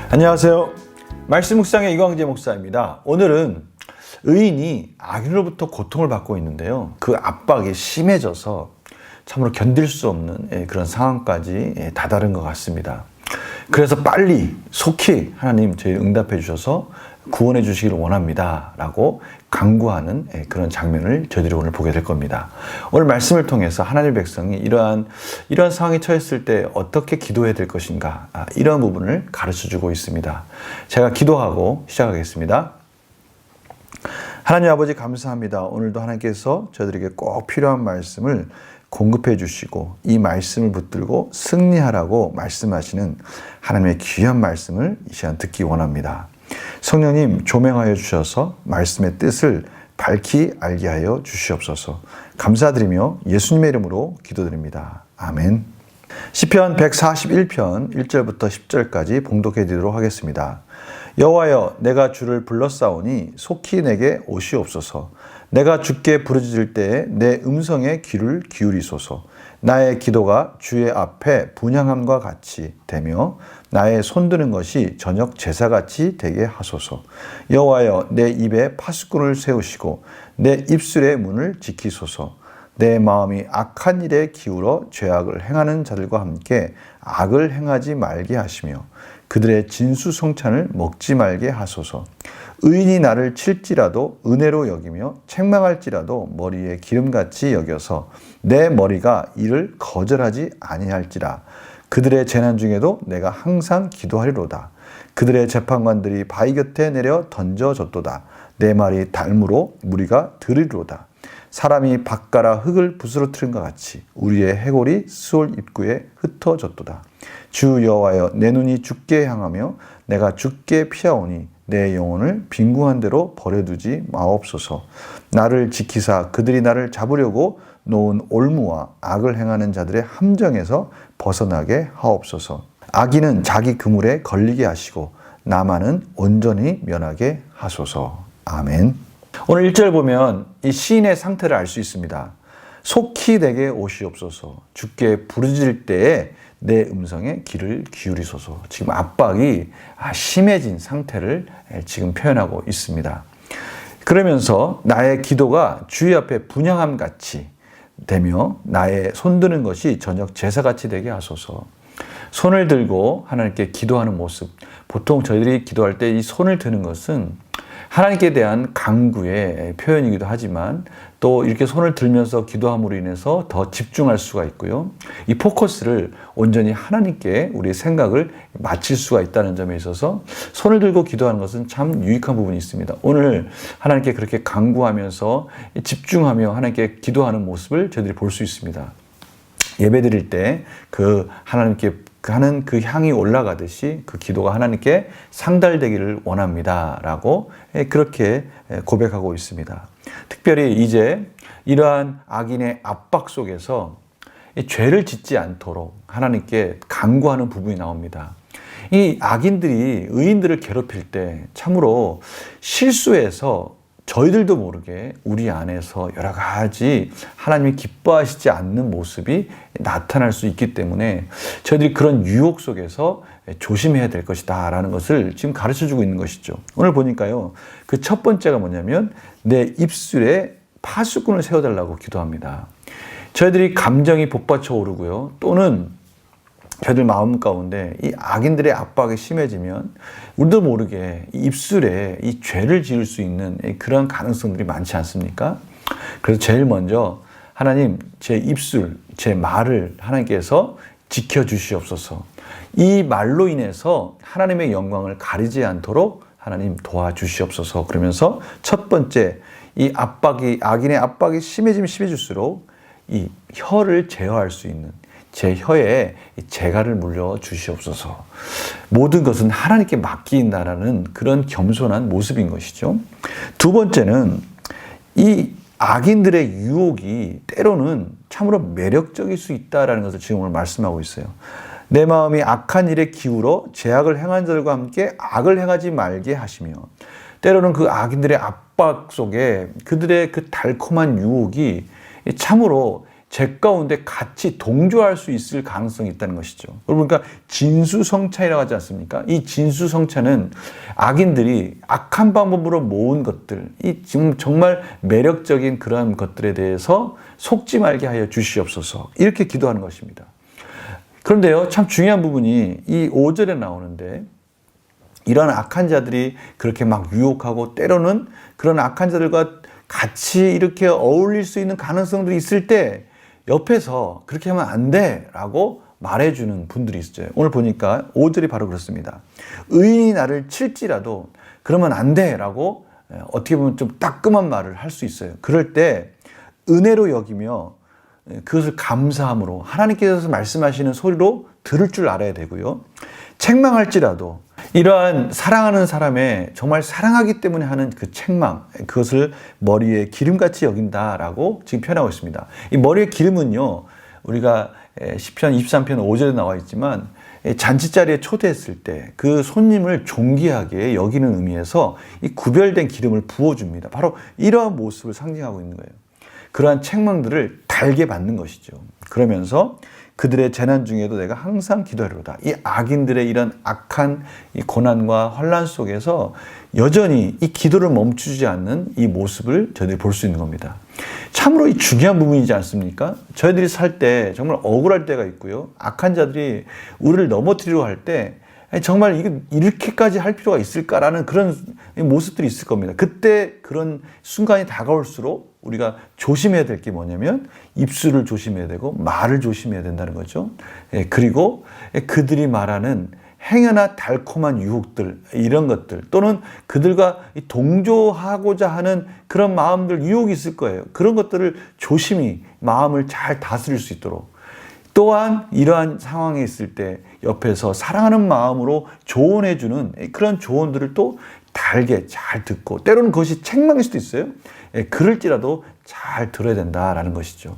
안녕하세요. 말씀 묵상의 이광재 목사입니다. 오늘은 의인이 악인으로부터 고통을 받고 있는데요. 그 압박이 심해져서 참으로 견딜 수 없는 그런 상황까지 다다른 것 같습니다. 그래서 빨리 속히 하나님 저희를 응답해 주셔서 구원해 주시기를 원합니다 라고 간구하는 그런 장면을 저희들이 오늘 보게 될 겁니다. 오늘 말씀을 통해서 하나님의 백성이 이러한 상황에 처했을 때 어떻게 기도해야 될 것인가, 이런 부분을 가르쳐 주고 있습니다. 제가 기도하고 시작하겠습니다. 하나님 아버지 감사합니다. 오늘도 하나님께서 저희들에게 꼭 필요한 말씀을 공급해 주시고 이 말씀을 붙들고 승리하라고 말씀하시는 하나님의 귀한 말씀을 이 시간 듣기 원합니다. 성령님 조명하여 주셔서 말씀의 뜻을 밝히 알게 하여 주시옵소서. 감사드리며 예수님의 이름으로 기도드립니다. 아멘. 시편 141편 1절부터 10절까지 봉독해 드리도록 하겠습니다. 여호와여, 내가 주를 불렀사오니 속히 내게 오시옵소서. 내가 주께 부르짖을 때에 내 음성에 귀를 기울이소서. 나의 기도가 주의 앞에 분향함과 같이 되며 나의 손드는 것이 저녁 제사같이 되게 하소서. 여호와여, 내 입에 파수꾼을 세우시고 내 입술의 문을 지키소서. 내 마음이 악한 일에 기울어 죄악을 행하는 자들과 함께 악을 행하지 말게 하시며 그들의 진수성찬을 먹지 말게 하소서. 의인이 나를 칠지라도 은혜로 여기며 책망할지라도 머리에 기름같이 여겨서 내 머리가 이를 거절하지 아니할지라. 그들의 재난 중에도 내가 항상 기도하리로다. 그들의 재판관들이 바위 곁에 내려 던져졌도다. 내 말이 달무로 무리가 들으리로다. 사람이 밭가라 흙을 부스러뜨린 것 같이 우리의 해골이 스올 입구에 흩어졌도다. 주 여호와여, 내 눈이 주께 향하며 내가 주께 피하오니 내 영혼을 빈궁한 대로 버려두지 마옵소서. 나를 지키사 그들이 나를 잡으려고 놓은 올무와 악을 행하는 자들의 함정에서 벗어나게 하옵소서. 악인은 자기 그물에 걸리게 하시고 나만은 온전히 면하게 하소서. 아멘. 오늘 1절 보면 이 시인의 상태를 알 수 있습니다. 속히 내게 오시옵소서. 주께 부르짖을 때에 내 음성에 귀를 기울이소서. 지금 압박이 심해진 상태를 지금 표현하고 있습니다. 그러면서 나의 기도가 주의 앞에 분향함 같이 되며 나의 손드는 것이 저녁 제사같이 되게 하소서. 손을 들고 하나님께 기도하는 모습. 보통 저희들이 기도할 때 이 손을 드는 것은 하나님께 대한 간구의 표현이기도 하지만 또 이렇게 손을 들면서 기도함으로 인해서 더 집중할 수가 있고요. 이 포커스를 온전히 하나님께 우리의 생각을 맞출 수가 있다는 점에 있어서 손을 들고 기도하는 것은 참 유익한 부분이 있습니다. 오늘 하나님께 그렇게 간구하면서 집중하며 하나님께 기도하는 모습을 저희들이 볼 수 있습니다. 예배 드릴 때 그 하나님께 하는 그 향이 올라가듯이 그 기도가 하나님께 상달되기를 원합니다 라고 그렇게 고백하고 있습니다. 특별히 이제 이러한 악인의 압박 속에서 죄를 짓지 않도록 하나님께 간구하는 부분이 나옵니다. 이 악인들이 의인들을 괴롭힐 때 참으로 실수해서 저희들도 모르게 우리 안에서 여러 가지 하나님이 기뻐하시지 않는 모습이 나타날 수 있기 때문에 저희들이 그런 유혹 속에서 조심해야 될 것이다 라는 것을 지금 가르쳐주고 있는 것이죠. 오늘 보니까요, 그 첫 번째가 뭐냐면 내 입술에 파수꾼을 세워달라고 기도합니다. 저희들이 감정이 복받쳐 오르고요, 또는 저희들 마음 가운데 이 악인들의 압박이 심해지면 우리도 모르게 이 입술에 이 죄를 지을 수 있는 그런 가능성들이 많지 않습니까? 그래서 제일 먼저 하나님, 제 입술, 제 말을 하나님께서 지켜주시옵소서. 이 말로 인해서 하나님의 영광을 가리지 않도록 하나님 도와주시옵소서. 그러면서 첫 번째, 이 악인의 압박이 심해질수록 이 혀를 제어할 수 있는 제 혀에 재갈을 물려 주시옵소서. 모든 것은 하나님께 맡긴다라는 그런 겸손한 모습인 것이죠. 두 번째는 이 악인들의 유혹이 때로는 참으로 매력적일 수 있다라는 것을 지금 오늘 말씀하고 있어요. 내 마음이 악한 일에 기울어 죄악을 행한 자들과 함께 악을 행하지 말게 하시며, 때로는 그 악인들의 압박 속에 그들의 그 달콤한 유혹이 참으로 죄 가운데 같이 동조할 수 있을 가능성이 있다는 것이죠. 그러니까 진수성찬이라고 하지 않습니까? 이 진수성찬은 악인들이 악한 방법으로 모은 것들, 이 지금 정말 매력적인 그러한 것들에 대해서 속지 말게 하여 주시옵소서, 이렇게 기도하는 것입니다. 그런데요, 참 중요한 부분이 이 5절에 나오는데, 이런 악한 자들이 그렇게 막 유혹하고 때로는 그런 악한 자들과 같이 이렇게 어울릴 수 있는 가능성도 있을 때 옆에서 그렇게 하면 안 돼 라고 말해주는 분들이 있어요. 오늘 보니까 5절이 바로 그렇습니다. 의인이 나를 칠지라도 그러면 안 돼 라고 어떻게 보면 좀 따끔한 말을 할 수 있어요. 그럴 때 은혜로 여기며 그것을 감사함으로 하나님께서 말씀하시는 소리로 들을 줄 알아야 되고요. 책망할지라도 이러한 사랑하는 사람의 정말 사랑하기 때문에 하는 그 책망, 그것을 머리에 기름같이 여긴다라고 지금 표현하고 있습니다. 이 머리에 기름은요, 우리가 시편 23편 5절에 나와 있지만 잔치자리에 초대했을 때 그 손님을 존귀하게 여기는 의미에서 이 구별된 기름을 부어줍니다. 바로 이러한 모습을 상징하고 있는 거예요. 그러한 책망들을 달게 받는 것이죠. 그러면서 그들의 재난 중에도 내가 항상 기도하리로다. 이 악인들의 이런 악한 이 고난과 환난 속에서 여전히 이 기도를 멈추지 않는 이 모습을 저희들이 볼 수 있는 겁니다. 참으로 이 중요한 부분이지 않습니까? 저희들이 살 때 정말 억울할 때가 있고요. 악한 자들이 우리를 넘어뜨리려고 할 때 정말 이게 이렇게까지 할 필요가 있을까라는 그런 모습들이 있을 겁니다. 그때 그런 순간이 다가올수록 우리가 조심해야 될 게 뭐냐면 입술을 조심해야 되고 말을 조심해야 된다는 거죠. 그리고 그들이 말하는 행여나 달콤한 유혹들, 이런 것들, 또는 그들과 동조하고자 하는 그런 마음들, 유혹이 있을 거예요. 그런 것들을 조심히 마음을 잘 다스릴 수 있도록, 또한 이러한 상황에 있을 때 옆에서 사랑하는 마음으로 조언해주는 그런 조언들을 또 달게 잘 듣고, 때로는 그것이 책망일 수도 있어요. 그럴지라도 잘 들어야 된다라는 것이죠.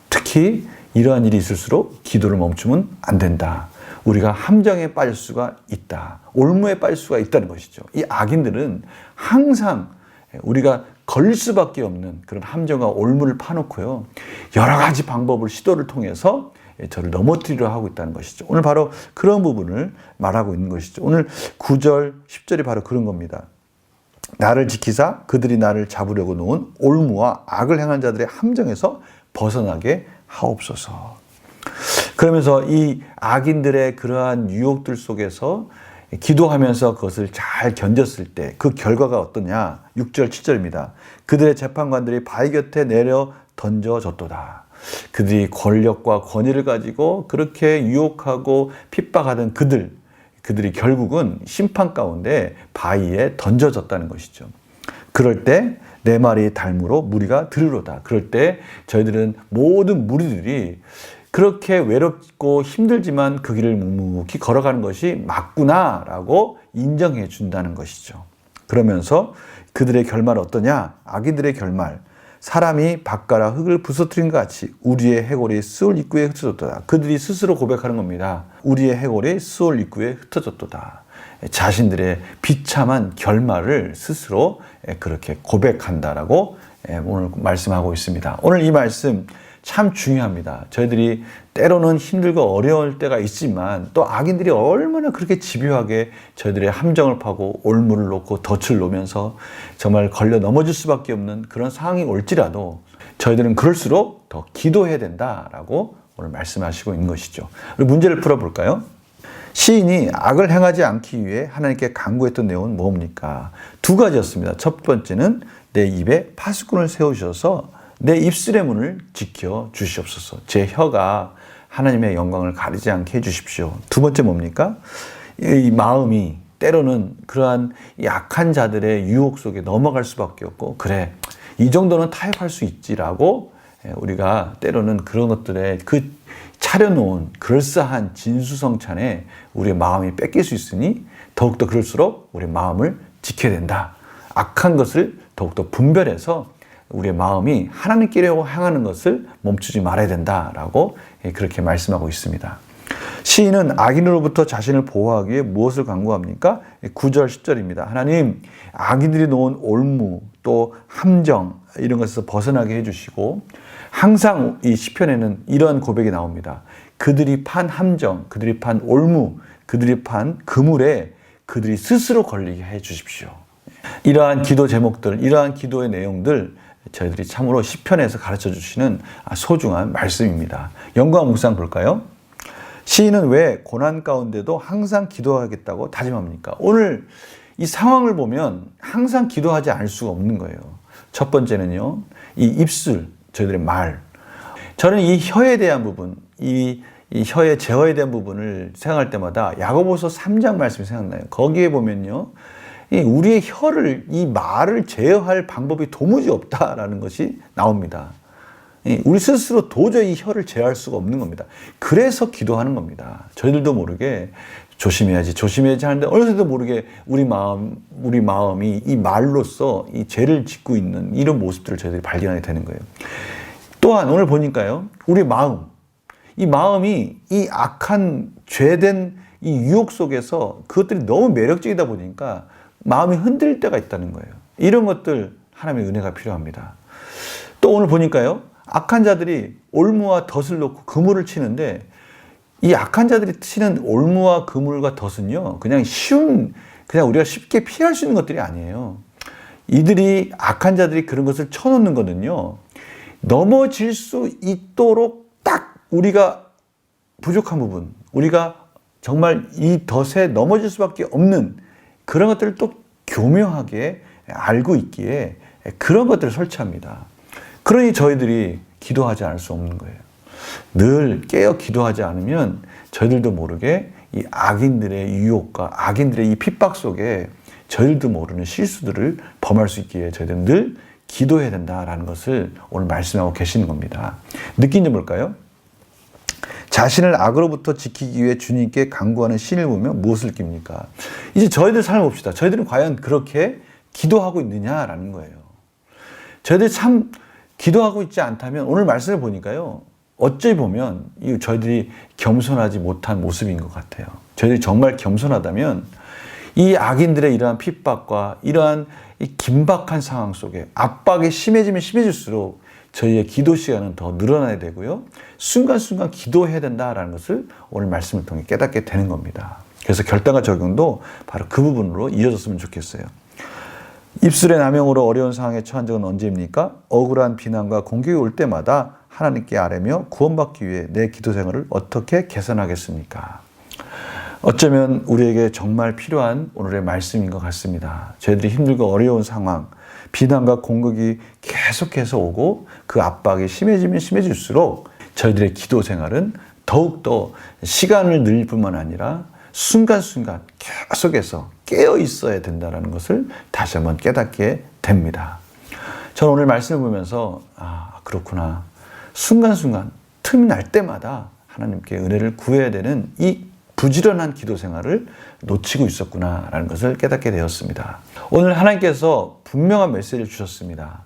특히 이러한 일이 있을수록 기도를 멈추면 안 된다. 우리가 함정에 빠질 수가 있다. 올무에 빠질 수가 있다는 것이죠. 이 악인들은 항상 우리가 걸릴 수밖에 없는 그런 함정과 올무를 파놓고요, 여러 가지 방법을 시도를 통해서 저를 넘어뜨리려 하고 있다는 것이죠. 오늘 바로 그런 부분을 말하고 있는 것이죠. 오늘 9절, 10절이 바로 그런 겁니다. 나를 지키사 그들이 나를 잡으려고 놓은 올무와 악을 행한 자들의 함정에서 벗어나게 하옵소서. 그러면서 이 악인들의 그러한 유혹들 속에서 기도하면서 그것을 잘 견뎠을 때 그 결과가 어떠냐? 6절, 7절입니다. 그들의 재판관들이 바위 곁에 내려 던져졌도다. 그들이 권력과 권위를 가지고 그렇게 유혹하고 핍박하던 그들이 결국은 심판 가운데 바위에 던져졌다는 것이죠. 그럴 때 내 말이 달무로 무리가 들으로다. 그럴 때 저희들은 모든 무리들이 그렇게 외롭고 힘들지만 그 길을 묵묵히 걸어가는 것이 맞구나라고 인정해 준다는 것이죠. 그러면서 그들의 결말은 어떠냐? 악인들의 결말. 사람이 밭가라 흙을 부서뜨린 것 같이 우리의 해골이 스올 입구에 흩어졌도다. 그들이 스스로 고백하는 겁니다. 우리의 해골이 스올 입구에 흩어졌도다. 자신들의 비참한 결말을 스스로 그렇게 고백한다라고 오늘 말씀하고 있습니다. 오늘 이 말씀 참 중요합니다. 저희들이 때로는 힘들고 어려울 때가 있지만 또 악인들이 얼마나 그렇게 집요하게 저희들의 함정을 파고 올무를 놓고 덫을 놓으면서 정말 걸려 넘어질 수밖에 없는 그런 상황이 올지라도 저희들은 그럴수록 더 기도해야 된다라고 오늘 말씀하시고 있는 것이죠. 우리 문제를 풀어볼까요? 시인이 악을 행하지 않기 위해 하나님께 간구했던 내용은 뭡니까? 두 가지였습니다. 첫 번째는 내 입에 파수꾼을 세우셔서 내 입술의 문을 지켜 주시옵소서. 제 혀가 하나님의 영광을 가리지 않게 해주십시오. 두 번째 뭡니까? 이 마음이 때로는 그러한 약한 자들의 유혹 속에 넘어갈 수밖에 없고, 그래, 이 정도는 타협할 수 있지라고 우리가 때로는 그런 것들에 그 차려놓은 그럴싸한 진수성찬에 우리의 마음이 뺏길 수 있으니 더욱더 그럴수록 우리의 마음을 지켜야 된다. 악한 것을 더욱더 분별해서 우리의 마음이 하나님께로 향하는 것을 멈추지 말아야 된다라고 그렇게 말씀하고 있습니다. 시인은 악인으로부터 자신을 보호하기 위해 무엇을 간구합니까? 9절, 10절입니다. 하나님, 악인들이 놓은 올무, 또 함정 이런 것에서 벗어나게 해주시고, 항상 이 시편에는 이러한 고백이 나옵니다. 그들이 판 함정, 그들이 판 올무, 그들이 판 그물에 그들이 스스로 걸리게 해 주십시오. 이러한 기도 제목들, 이러한 기도의 내용들 저희들이 참으로 시편에서 가르쳐 주시는 소중한 말씀입니다. 연구와 묵상 볼까요? 시인은 왜 고난 가운데도 항상 기도하겠다고 다짐합니까? 오늘 이 상황을 보면 항상 기도하지 않을 수가 없는 거예요. 첫 번째는요, 이 입술, 저희들의 말. 저는 이 혀에 대한 부분, 이 혀의 제어에 대한 부분을 생각할 때마다 야고보서 3장 말씀이 생각나요. 거기에 보면요, 우리의 혀를, 이 말을 제어할 방법이 도무지 없다라는 것이 나옵니다. 우리 스스로 도저히 혀를 제어할 수가 없는 겁니다. 그래서 기도하는 겁니다. 저희들도 모르게 조심해야지 하는데 어느새도 모르게 우리 마음이 이 말로써 이 죄를 짓고 있는 이런 모습들을 저희들이 발견하게 되는 거예요. 또한 오늘 보니까요, 우리 마음, 이 마음이 이 악한 죄된 이 유혹 속에서 그것들이 너무 매력적이다 보니까 마음이 흔들릴 때가 있다는 거예요. 이런 것들 하나님의 은혜가 필요합니다. 또 오늘 보니까요, 악한 자들이 올무와 덫을 놓고 그물을 치는데, 이 악한 자들이 치는 올무와 그물과 덫은요, 그냥 우리가 쉽게 피할 수 있는 것들이 아니에요. 이들이, 악한 자들이 그런 것을 쳐놓는 거는요, 넘어질 수 있도록 딱 우리가 부족한 부분, 우리가 정말 이 덫에 넘어질 수밖에 없는 그런 것들을 또 교묘하게 알고 있기에 그런 것들을 설치합니다. 그러니 저희들이 기도하지 않을 수 없는 거예요. 늘 깨어 기도하지 않으면 저희들도 모르게 이 악인들의 유혹과 악인들의 이 핍박 속에 저희들도 모르는 실수들을 범할 수 있기에 저희들은 늘 기도해야 된다라는 것을 오늘 말씀하고 계시는 겁니다. 느낀 점 뭘까요? 자신을 악으로부터 지키기 위해 주님께 간구하는 시인을 보면 무엇을 느낍니까? 이제 저희들 삶을 봅시다. 저희들은 과연 그렇게 기도하고 있느냐라는 거예요. 저희들이 참 기도하고 있지 않다면 오늘 말씀을 보니까요, 어찌 보면 저희들이 겸손하지 못한 모습인 것 같아요. 저희들이 정말 겸손하다면 이 악인들의 이러한 핍박과 이러한 이 긴박한 상황 속에 압박이 심해지면 심해질수록 저희의 기도 시간은 더 늘어나야 되고요, 순간순간 기도해야 된다라는 것을 오늘 말씀을 통해 깨닫게 되는 겁니다. 그래서 결단과 적용도 바로 그 부분으로 이어졌으면 좋겠어요. 입술의 남용으로 어려운 상황에 처한 적은 언제입니까? 억울한 비난과 공격이 올 때마다 하나님께 아뢰며 구원받기 위해 내 기도 생활을 어떻게 개선하겠습니까? 어쩌면 우리에게 정말 필요한 오늘의 말씀인 것 같습니다. 저희들이 힘들고 어려운 상황, 비난과 공격이 계속해서 오고 그 압박이 심해지면 심해질수록 저희들의 기도 생활은 더욱더 시간을 늘릴 뿐만 아니라 순간순간 계속해서 깨어 있어야 된다는 것을 다시 한번 깨닫게 됩니다. 저는 오늘 말씀을 보면서 그렇구나. 순간순간 틈이 날 때마다 하나님께 은혜를 구해야 되는 이 부지런한 기도 생활을 놓치고 있었구나라는 것을 깨닫게 되었습니다. 오늘 하나님께서 분명한 메시지를 주셨습니다.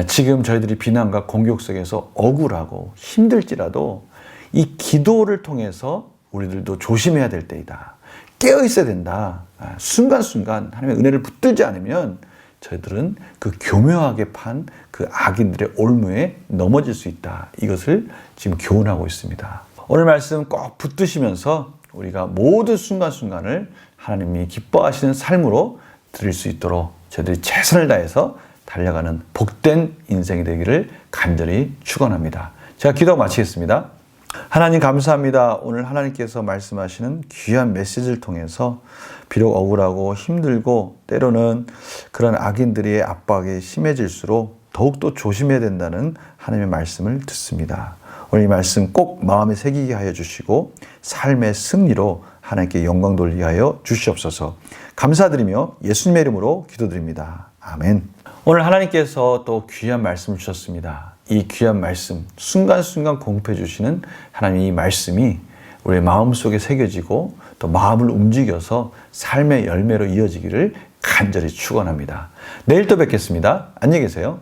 지금 저희들이 비난과 공격 속에서 억울하고 힘들지라도 이 기도를 통해서 우리들도 조심해야 될 때이다. 깨어 있어야 된다. 순간순간 하나님의 은혜를 붙들지 않으면 저희들은 그 교묘하게 판 그 악인들의 올무에 넘어질 수 있다. 이것을 지금 교훈하고 있습니다. 오늘 말씀 꼭 붙드시면서 우리가 모든 순간순간을 하나님이 기뻐하시는 삶으로 드릴 수 있도록 저희들이 최선을 다해서 달려가는 복된 인생이 되기를 간절히 축원합니다. 제가 기도 마치겠습니다. 하나님 감사합니다. 오늘 하나님께서 말씀하시는 귀한 메시지를 통해서 비록 억울하고 힘들고 때로는 그런 악인들의 압박이 심해질수록 더욱더 조심해야 된다는 하나님의 말씀을 듣습니다. 오늘 이 말씀 꼭 마음에 새기게 하여 주시고 삶의 승리로 하나님께 영광 돌리게 하여 주시옵소서. 감사드리며 예수님의 이름으로 기도드립니다. 아멘. 오늘 하나님께서 또 귀한 말씀을 주셨습니다. 이 귀한 말씀, 순간순간 공급해 주시는 하나님의 이 말씀이 우리의 마음속에 새겨지고 또 마음을 움직여서 삶의 열매로 이어지기를 간절히 축원합니다. 내일 또 뵙겠습니다. 안녕히 계세요.